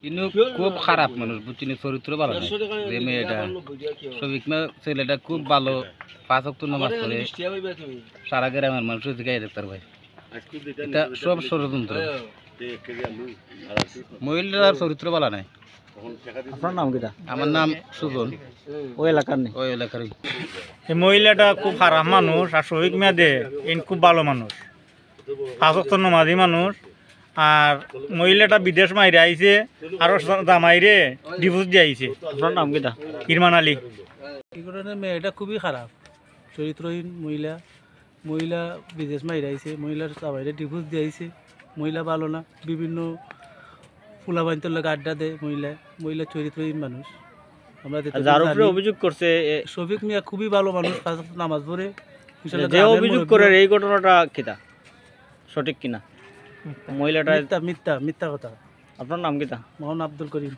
কিন্তু খুব খারাপ মানুষ বুঝছি চরিত্র ভালো নাই যে মেয়েটা শফিক মা ছেলেটা খুব ভালো 5 ওয়াক্ত নামাজ পড়ে সারা গ্রামের মানুষ শিখাই দেখতার ভাই এটা সব ষড়যন্ত্র মহিলার চরিত্র ভালো নাই। আপনার নাম কিটা? আমার নাম সুজন, ওই এলাকার নেই? ওই এলাকার। এই মহিলাটা খুব খারাপ মানুষ আর শফিক মিয়া দে খুব ভালো মানুষ, 5 ওয়াক্ত নামাজি মানুষ। আর মহিলাটা বিদেশ মাইরে আইছে আর জামাইরে ডিভোর্স দিয়ে আইছে। আপনার নাম কিটা? ইরমান আলী। এই কারণে মেয়েটা খুবই খারাপ, চরিত্রহীন মহিলা। মহিলা বিদেশ মাইরে আইছে, মহিলার জামাইরে ডিভোর্স দিয়ে আইছে। মহিলা ভালো না, বিভিন্ন ফুলাবাইন্তর লোক আড্ডা দেয়। মহিলা চরিত্রহীন মানুষ। আমরা যার উপরে অভিযোগ করছে শফিক মিয়া খুবই ভালো মানুষ, নামাজ পড়ে। যে অভিযোগ করে এই ঘটনাটা কিটা সঠিক কিনা? মহিলাটা মিথ্যা কথা। আপনার নাম কিটা? মোহাম্মদ আব্দুল করিম।